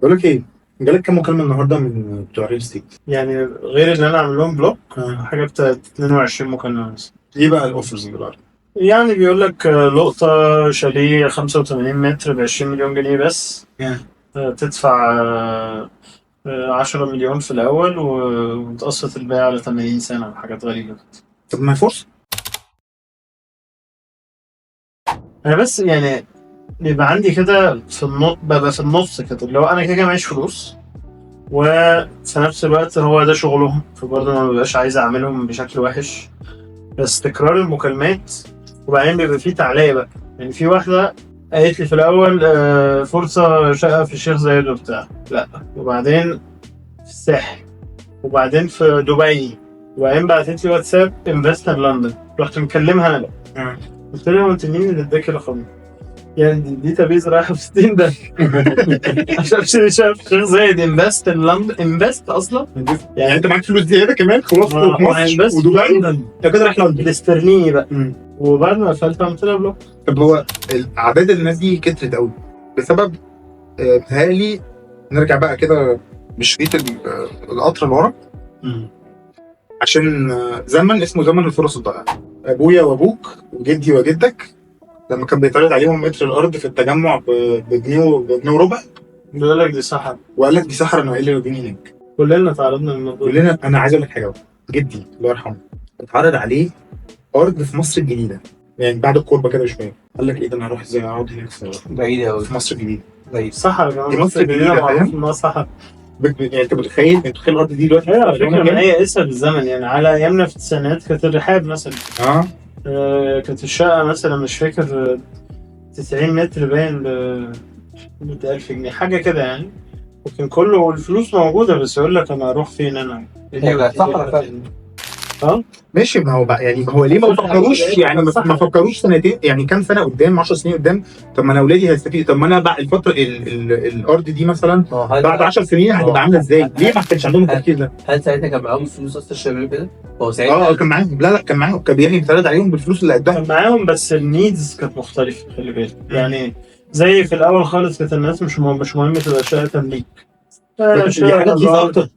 بقول لك ايه، جالك كام مكالمه النهارده من بتوع ريل ستيت؟ يعني غير ان انا اعمل لهم بلوك حاجه بتاعت 22 مكالمه مثلا. ايه بقى الاوفرز دلوقتي؟ يعني بيقول لك لقطه شاليه 85 متر ب 20 مليون جنيه بس. تدفع 10 مليون في الاول وتقسط البيع على 80 سنه وحاجات غريبه. طب ما هي فرصه. انا بس يعني بيبقى عندي كده في النص، ببقى في النص كده اللي هو انا كده معيش فلوس، وفي نفس الوقت هو ده شغلهم، فبرضه ما ببقاش عايز اعملهم بشكل وحش. بس تكرار المكالمات، وبعدين بيبقى فيه تعليق بقى. يعني في واحدة قالت لي في الأول فرصة شقة في الشيخ زايد وبتاع، لأ. وبعدين في الساحل، وبعدين في دبي، وبعدين بعتت لي واتساب انفستر لندن. رحت مكلمها أنا بقى، قلت لها أنت مين اللي اداكي رقمي؟ يعني دي تبيز رايحة في 60 ده عشان اشتري شقة في الشيخ زايد. انفست لندن، انفست أصلا يعني انت معاك فلوس زياده كمان خلاص في مصر انفست ودبي، لندن انت كده رايح لندن الاسترليني بقى. وبعد ما قفلت عملت لها بلوك. طب هو اعداد الناس دي كترت قوي بسبب بيتهيألي نرجع بقى كده بشريط القطر لورا، عشان زمن اسمه زمن الفرص الضائعه. ابويا وابوك وجدي وجدك لما كان بيتعرض عليهم متر الارض في التجمع بجنيه وربع، بيقول لك دي صحراء، وقال لك دي صحراء، انا ايه اللي يوديني هناك؟ كلنا تعرضنا للموضوع. كلنا. انا عايز اقول لك حاجه بقى. جدي الله يرحمه اتعرض عليه ارض في مصر الجديده، يعني بعد الكوربه كده بشويه، قال لك ايه ده، انا هروح ازاي اقعد هناك بعيدة أوي في مصر الجديده؟ بعيد. صحراء كمان، دي مصر الجديدة، معروف فاهم؟ انها صحراء. يعني انت متخيل الارض دي دلوقتي هي على فكره كام؟ ما هي اسهل الزمن. يعني على ايامنا في التسعينات كانت الرحاب مثلا اه كانت الشقه مثلا مش فاكر 90 متر باين ب 100,000 جنيه حاجه كده يعني. وكان كله الفلوس موجوده، بس يقول لك انا اروح فين انا؟ هي صحراء فعلا. ماشي. ما هو بقى يعني هو ليه ما فكروش، يعني ما فكروش سنتين، يعني كام سنه قدام، 10 سنين قدام؟ طب ما انا اولادي هيستفيدوا. طب ما انا بعد الفتره الارض دي مثلا بعد 10 سنين هتبقى عامله ازاي؟ ليه ما كانش عندهم التفكير ده؟ هل ساعتها كان معاهم فلوس اصلا الشباب كده؟ هو ساعتها كان معاهم. لا كان معاهم، كان يعني بيتعرض عليهم بالفلوس اللي قدها. كان معاهم، بس النيدز كانت مختلفه. خلي بالك يعني، زي في الاول خالص كانت الناس مش مهم تبقى شقه تمليك. دي حاجه رخيصه اكتر.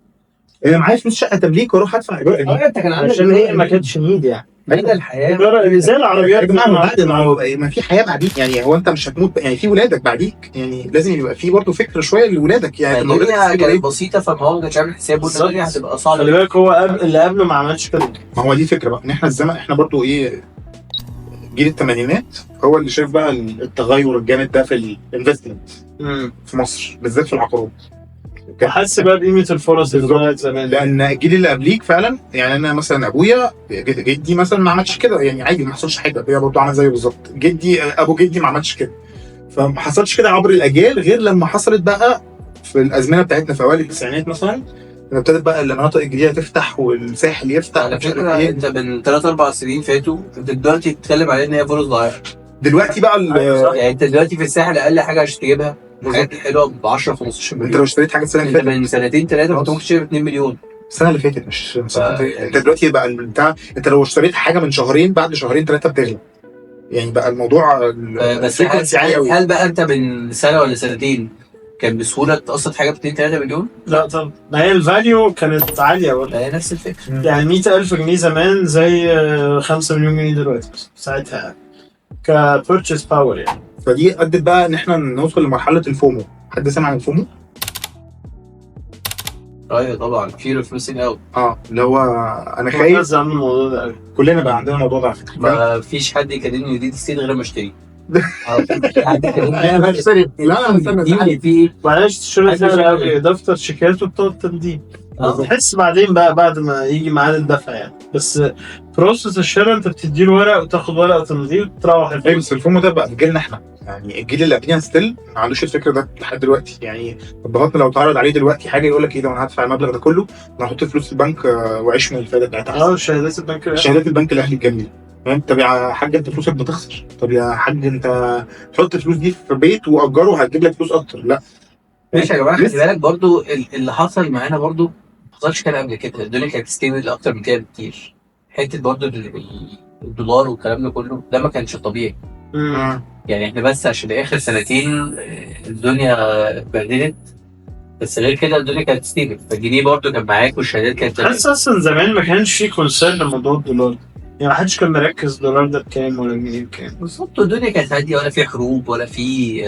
انا معايا فلوس شقه تمليك واروح ادفع ايجار. انت كان عندك عشان هي ما كانتش نيد يعني. بعيدة الحياة زي العربيات يا جماعه ما في حياه بعديك، يعني هو انت مش هتموت، يعني في ولادك بعديك، يعني لازم يبقى في برضه فكره شويه لولادك. يعني طب الدنيا ولادك كانت بسيطة، فما كانش عامل حسابه ان الدنيا هتبقى صعبة. خلي بالك هو اللي قبله ما عملش كده. ما هو دي فكره بقى، ان احنا الزمن، احنا برضه ايه، جيل الثمانينات هو اللي شايف بقى التغير الجامد ده في الانفستمنت في مصر بالذات في العقارات. وحس بقى بقيمه الفرص اللي ضاعت زمان، لان الجيل اللي قبليك فعلا، يعني انا مثلا ابويا جدي مثلا ما عملش كده، يعني عادي ما حصلش حاجه. ابويا برضه عمل زيه بالظبط. جدي ابو جدي ما عملش كده. فما حصلش كده عبر الاجيال غير لما حصلت بقى في الازمنه بتاعتنا في اوائل التسعينات مثلا، لما ابتدت بقى المناطق الجديده تفتح والساحل يفتح. على فكرة انت من 3-4 سنين فاتوا انت دلوقتي بتتكلم على ان هي فرص ضائعة. دلوقتي بقى يعني انت دلوقتي في الساحل اقل حاجة عشان تجيبها حاجات حلوة ب 10-15 مليون. انت لو اشتريت حاجه السنه اللي انت فاتت، من 2-3 كنت ممكن تشتري ب 2 مليون. السنه اللي فاتت مش انت دلوقتي بقى البتاع، انت لو اشتريت حاجه من شهرين بعد شهرين ثلاثه بتغلى. يعني بقى الموضوع بس هل بقى انت من سنة ولا سنتين كان بسهولة تقسط حاجة ب 2-3 مليون؟ لا طب ما هي الفاليو كانت عالية برضه. هي نفس الفكرة. يعني 100,000 جنيه زمان زي 5 مليون جنيه دلوقتي ساعتها كبيرتشيز باور يعني. فدي ادت بقى ان احنا نوصل لمرحله الفومو. حد سمع عن الفومو؟ ايوه طبعا fear of missing out. اللي هو انا خايف. بس عن الموضوع ده قوي. كلنا بقى عندنا الموضوع ده على فكره. ما فيش حد يكلمني ريد ستيت غير ما اشتري. انا بشتري. لا استنى في معلش تشتري سعر قوي، دفتر شيكات وبتقعد تمدين. تحس بعدين بقى بعد ما يجي ميعاد الدفع يعني. بس بروسس الشراء انت بتدي له ورق وتاخد ورق وتمضيه وتروح البيت. بس الفومو ده بقى في جيلنا احنا، يعني الجيل اللي قبلنا ستيل ما عندوش الفكر ده لحد دلوقتي. يعني ابهاتنا لو اتعرض عليه دلوقتي حاجه يقول لك ايه ده، انا هدفع المبلغ ده كله، انا هحط فلوس في البنك واعيش من الفائده بتاعتها. شهادات البنك. شهادات البنك الاهلي الجميل. فاهم؟ طب يا حاج انت فلوسك بتخسر. طب يا حاج انت حط الفلوس دي في بيت واجره هتجيب لك فلوس اكتر. لا ماشي يا جماعه، خلي بالك برضو اللي حصل معانا برضو ما حصلش كده قبل كده. الدنيا كانت ستيبل اكتر من كده بكتير. حته برضو الدولار والكلام ده كله ده ما كانش طبيعي. يعني احنا بس عشان اخر سنتين الدنيا اتبهدلت، بس غير كده الدنيا كانت ستيبل، فالجنيه برضه كان معاك والشهادات كانت تمام. حاسس اصلا زمان ما كانش في كونسيرن لموضوع الدولار، يعني ما حدش كان مركز الدولار ده بكام ولا الجنيه بكام. بالظبط، الدنيا كانت هاديه، ولا في حروب ولا في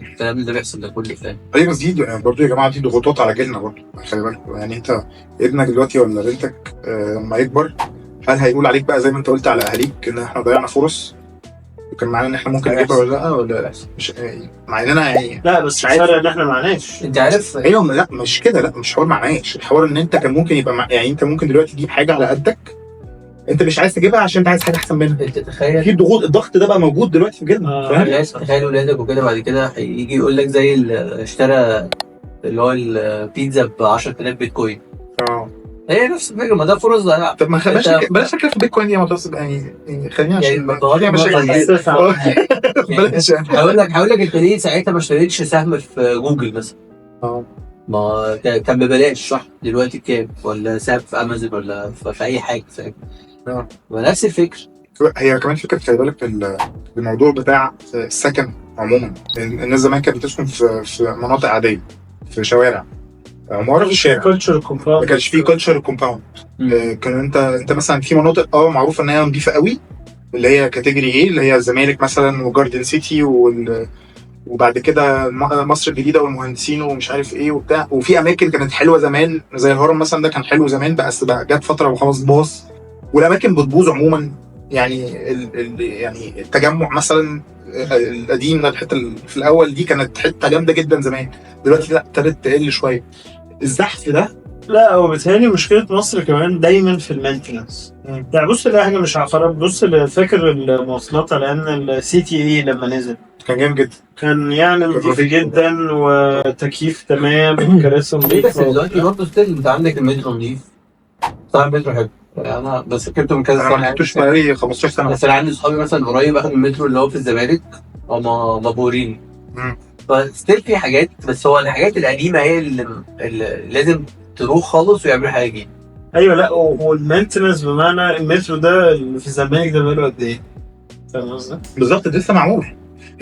الكلام اللي بيحصل ده كله، فاهم. ايوه بس دي يعني برضه يا جماعه دي ضغوطات على جيلنا برضه، خلي بالك يعني انت ابنك دلوقتي ولا بنتك لما يكبر هل هيقول عليك بقى زي ما انت قلت على اهاليك ان احنا ضيعنا فرص وكان معانا ان احنا ممكن نجيبها ولا لا، ولا مش يعني مع اننا يعني لا بس الفرق ان احنا معناش. انت عارف ايوه لا مش كده، لا مش حوار معناش، الحوار ان انت كان ممكن يبقى يعني انت ممكن دلوقتي تجيب حاجه على قدك انت مش عايز تجيبها عشان انت عايز حاجه احسن منها. انت تخيل في الضغط ده بقى موجود دلوقتي في جيلنا، فاهم؟ تخيل ولادك وكده بعد كده هيجي يقول لك زي اللي اشترى اللي هو البيتزا ب 10000 بيتكوين. هي نفس الفكره، ما ده فرص ضياع. طب ما بلاش فكره في البيتكوين دي، ما يعني خلينا يعني عشان بغض مش النظر بلاش هقول لك انت ليه ساعتها ما اشتريتش سهم في جوجل مثلا؟ ما كان ببلاش صح؟ دلوقتي بكام؟ ولا سهم في امازون ولا في اي حاجه، فاهم؟ ونفس الفكره. هي كمان فكره، خلي بالك في الموضوع بتاع السكن عموما. الناس زمان كانت بتسكن في مناطق عاديه في شوارع عماره في الشارع، ما كانش فيه كلتشر كومباوند. كان انت مثلا في مناطق معروفه ان هي نظيفه قوي، اللي هي كاتيجوري ايه، اللي هي الزمالك مثلا وجاردن سيتي وبعد كده مصر الجديده والمهندسين ومش عارف ايه وبتاع. وفي اماكن كانت حلوه زمان زي الهرم مثلا، ده كان حلو زمان بس بقى جت فتره وخلاص باظ. والاماكن بتبوظ عموما، يعني يعني التجمع مثلا القديم ده، الحته في الاول دي كانت حته جامده جدا زمان، دلوقتي لا ابتدت تقل شويه. الزحف ده لا هو بيتهيألي مشكلة مصر كمان دايما في المينتنس. يعني بص لاقي حاجة مش عقارات، بص فاكر المواصلات، لأن السي تي اي لما نزل كان جامد جدا، كان يعني نظيف جدا وتكييف تمام وكراسي نظيفة. بس دلوقتي برضه ستيل انت عندك المترو نظيف، صح؟ المترو حلو، انا بس ركبته من كذا انا سنه. ما ركبتوش بقالي 15 سنه بس انا عندي صحابي مثلا قريب اخدوا المترو اللي هو في الزمالك، هم مبهورين. فستيل في حاجات، بس هو الحاجات القديمه هي اللي لازم تروح خالص ويعملوا حاجه جديده. ايوه لا والمينتنس بمعنى المترو ده اللي في الزمالك ده بقاله قد ايه؟ فاهم قصدي؟ بالظبط لسه معمول.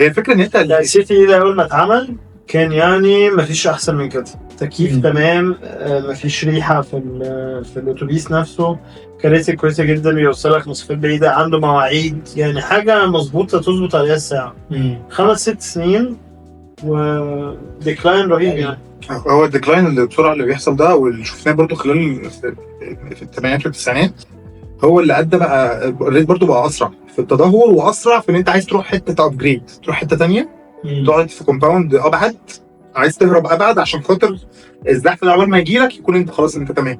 هي الفكره ان انت السي تي ده اول ما اتعمل كان يعني مفيش احسن من كده، تكييف تمام، مفيش ريحه في الاتوبيس نفسه، كراسي كويسه جدا، بيوصلك مسافات بعيده، عنده مواعيد، يعني حاجه مظبوطه تظبط عليها الساعه. 5-6 سنين وديكلاين رهيب يعني. هو الديكلاين اللي بسرعه اللي بيحصل ده، واللي شفناه برضه خلال في الثمانينات والتسعينات، هو اللي ادى بقى الريت برضه بقى اسرع في التدهور، واسرع في ان انت عايز تروح حته ابجريد، تروح حته ثانيه تقعد في كومباوند ابعد، عايز تهرب ابعد عشان خاطر الزحف ده اول ما يجي لك يكون انت خلاص انت تمام.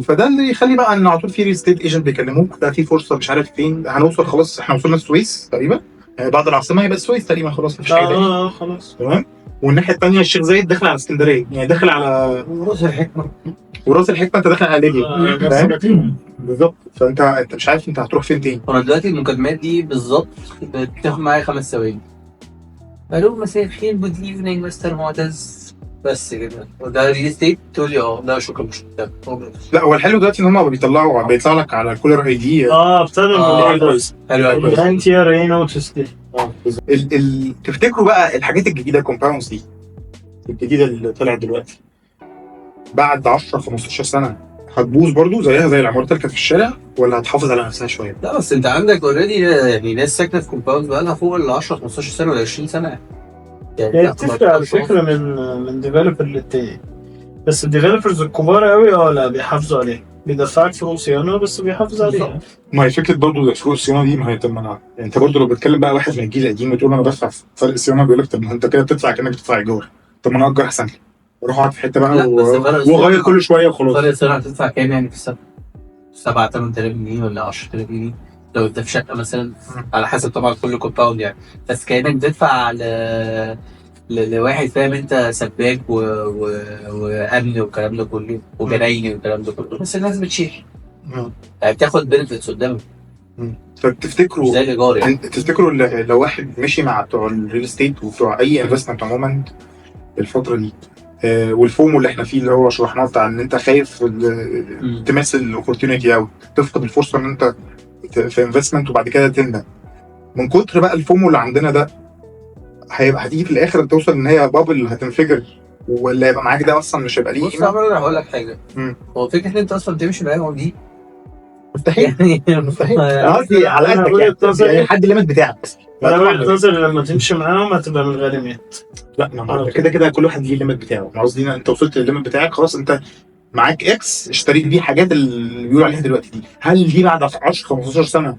فده اللي يخلي بقى ان على طول في ريل ستيت ايجنت بيكلموك، ده في فرصه مش عارف فين هنوصل، خلاص احنا وصلنا السويس تقريبا، يعني بعد العاصمه هيبقى السويس تقريبا، خلاص مفيش حاجه خلاص تمام. والناحيه الثانيه الشيخ زايد داخل على اسكندريه، يعني داخل على وراس الحكمه انت داخل على ليبيا، فاهم؟ بالظبط. فانت مش عارف انت هتروح فين تاني. انا دلوقتي المكالمات دي بالظبط بتاخد معايا 5 ثواني. الو مساء الخير، جود ايفنينج مستر معتز، بس كده. وده ريل استيت، تقول لي لا شكرا مش مهتم. لا هو الحلو دلوقتي ان هم بيطلع لك على كولر اي دي ابتدوا حلو انت يا رينو تستي. تفتكروا بقى الحاجات الجديده الكومباوندز دي الجديده اللي طلعت دلوقتي بعد 10-15 سنه هتبوظ برضو زيها زي العمارات اللي كانت في الشارع، ولا هتحافظ على نفسها شويه؟ لا بس انت عندك اوريدي يعني ناس ساكنه في كومباوند بقى لها فوق ال 10 15 سنه ولا 20 سنه. يعني بتفرق على فكره من ديفلوبر للتاني، بس الديفلوبرز الكبار قوي لا بيحافظوا عليه، بيدفعك فلوس صيانه بس بيحافظ عليها. ما هي فكره برضه فلوس الصيانه دي، ما هي طب ما يعني انت برضه لو بتكلم بقى واحد من الجيل القديم وتقول انا بدفع فرق الصيانه، بيقول لك طب ما انت كده بتدفع كانك بتدفع ايجار، طب ما انا اجر احسن لي، اروح اقعد في حته بقى واغير كل شويه وخلاص. فرق الصيانه هتدفع كام يعني في السنه؟ 7-8 آلاف جنيه ولا 10,000 جنيه لو انت في شقه مثلا، على حسب طبعا كل كومباوند يعني. بس كانك بتدفع لواحد فاهم انت سباك وامن والكلام ده كله وجنايني والكلام ده كله، بس الناس بتشيل يعني بتاخد بنفيتس قدامك. فتفتكروا زي الايجار يعني. تفتكروا لو واحد مشي مع بتوع الريل استيت وبتوع اي انفستمنت عموما الفتره دي، والفومو اللي احنا فيه اللي هو شرحناه بتاع ان انت خايف تمثل الاوبورتيونيتي او تفقد الفرصه ان انت في انفستمنت وبعد كده تندم، من كتر بقى الفومو اللي عندنا ده هتيجي في الاخر توصل ان هي بابل هتنفجر واللي هيبقى معاك ده اصلا مش هيبقى ليه بص يا قيمه. عمر، انا هقول لك حاجه. مم. هو فكره ان انت اصلا تمشي معاهم دي مستحيل يعني مستحيل. قصدي على أنا قدك وجهة نظري- يعني حد الليمت بتاعك. انا طبعاً وجهة نظري لما تمشي معاهم هتبقى من الغالبيات. لا، ما هو كده كده كل واحد ليه الليمت بتاعه. انا قصدي انت وصلت للليمت بتاعك خلاص، انت معاك اكس اشتريت بيه حاجات اللي بيقولوا عليها دلوقتي دي. هل دي بعد 10 15 سنه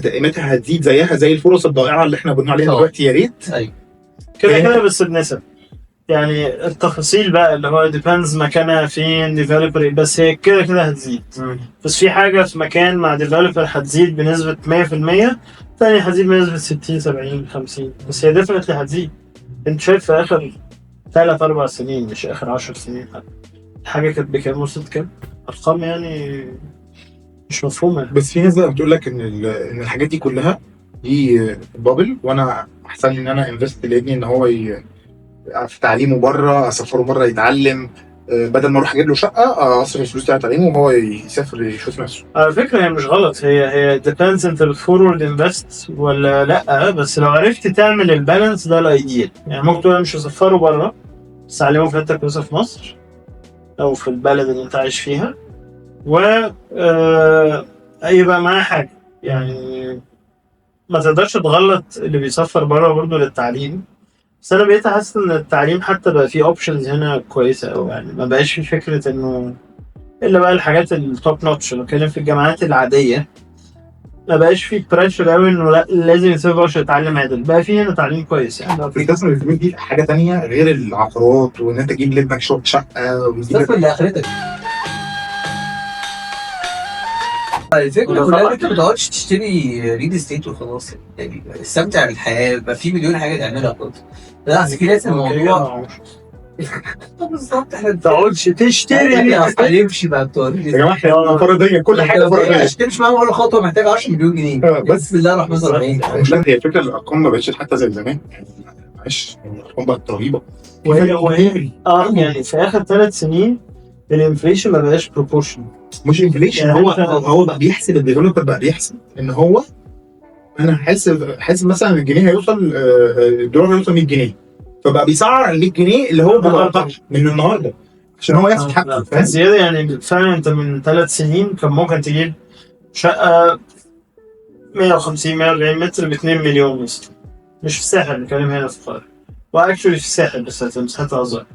قيمتها هتزيد زيها زي الفرص الضائعه اللي احنا بنقول عليها طبعاً. دلوقتي؟ يا ريت. ايوه كده هي- كده بس بنسب. يعني التفاصيل بقى اللي هو ديبندز مكانها فين، ديفلوبر، بس هي كده كده هتزيد. بس في حاجة في مكان مع ديفلوبر هتزيد بنسبة 100%، تاني هتزيد بنسبة 60 70 50، بس هي ديفنتلي هتزيد. انت شايف في آخر 3-4 سنين، مش آخر 10 سنين حتى، الحاجة كانت بكام وصلت كام؟ أرقام يعني مش مفهومة. بس في ناس بقى بتقول لك ان الحاجات دي كلها دي بابل، وانا احسن لي ان انا انفست لابني ان هو في تعليمه بره، اسفره بره يتعلم، بدل ما اروح اجيب له شقه اصرف الفلوس بتاعت تعليمه وهو يسافر يشوف نفسه. على فكرة هي مش غلط، هي depends انت بتفورورد انفست ولا لا، بس لو عرفت تعمل البالانس ده الايديال. يعني ممكن تقول أنا مش هسفره بره، بس اعلمه في حتة كويسة في مصر او في البلد اللي انت عايش فيها، و يبقى معاه حاجة. يعني ما تقدرش تغلط اللي بيسافر بره برضه للتعليم. بس انا بقيت احس ان التعليم حتى بقى فيه اوبشنز هنا كويسة قوي. يعني ما بقاش في فكرة انه الا بقى الحاجات التوب نوتش. لو بتكلم في الجامعات العاديه ما بقاش في بريشر قوي انه لا لازم يسيبه عشان يتعلم عدل. بقى في هنا تعليم كويس يعني. تستثمر الفلوس دي في حاجه تانية غير العقارات، وان انت تجيب لابنك شقه وتجيب استثمر لاخرتك. الفكره كلها ان انت ما تقعدش تشتري ريل استيت وخلاص. يعني استمتع بالحياه، يبقى في مليون حاجه تعملها برضه. لا اصل في ناس الموضوع بالظبط. احنا ما تقعدش تشتري يعني هنمشي بقى بتوع يا جماعه احنا فرضيه، كل حاجه فرضيه. عشان تمشي معاهم اول خطوه محتاج 10 مليون جنيه. بس بسم الله الرحمن الرحيم. مش لا، هي الفكره الارقام ما بقتش حتى زي زمان يعني. معلش الارقام بقت رهيبه. وهي يعني في اخر 3 سنين الانفليشن ما بقاش بروبورشن. مش انفليشن، يعني هو بقى بيحسب، الديفلوبر بقى بيحسب ان هو انا حاسب مثلا الجنيه هيوصل، الدولار هيوصل 100 جنيه، فبقى بيسعر ال 100 جنيه اللي هو النهاردة. من النهارده عشان هو ياخد حقه. فاهم؟ زياده يعني فعلا. انت من 3 سنين كان ممكن تجيب شقه 150 140 متر ب 2 مليون مثلا. مش في الساحل، بنتكلم هنا في القاهره، واكشولي في الساحل بس مساحتها اصغر.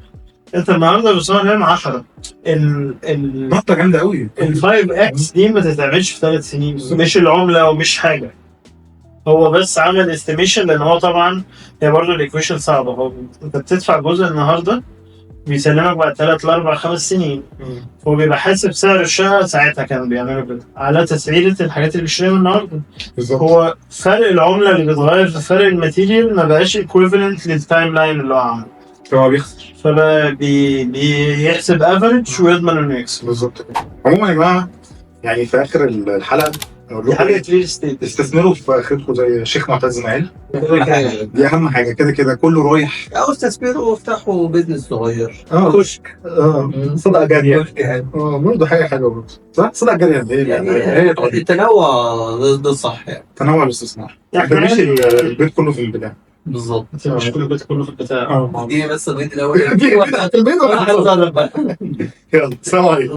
انت النهارده بتسعر هنا 10. نقطه جامده قوي. ال 5 اكس دي ما تتعملش في 3 سنين. مش العمله ومش حاجه، هو بس عمل استيميشن. لان هو طبعا هي برضه الايكويشن صعبه. هو انت بتدفع جزء النهارده بيسلمك بعد 3 ل4 5 سنين. هو بيبقى حاسب سعر الشقه ساعتها، كانوا بيعملوا كده على تسعيره الحاجات اللي بيشتريها النهارده. بالظبط. هو فرق العمله اللي بيتغير في فرق الماتيريال ما بقاش ايكويفالنت للتايم لاين اللي هو عمله، فهو بيخسر. فبقى بيحسب افريج ويضمن انه يكسب. بالظبط. عموما يا جماعه، يعني في اخر الحلقه نقول دي لكم حاجه ريل استيت. استثمروا في اخرتكم زي الشيخ معتز ما قال. دي اهم حاجه. كده كده كله رايح. او استثمروا وافتحوا بيزنس صغير. كشك. صدقه جاريه. كشك يعني. برضه حاجه حلوه برضه. صح، صدقه جاريه. هي التنوع ده صح يعني. تنوع الاستثمار. يعني ما تعملش البيت كله في البدايه. بالظبط. مش كل البيت كله في البتاع. دي بس البيت الاول. البيت. وانا هتصرف بقى. يلا، سلام عليكم.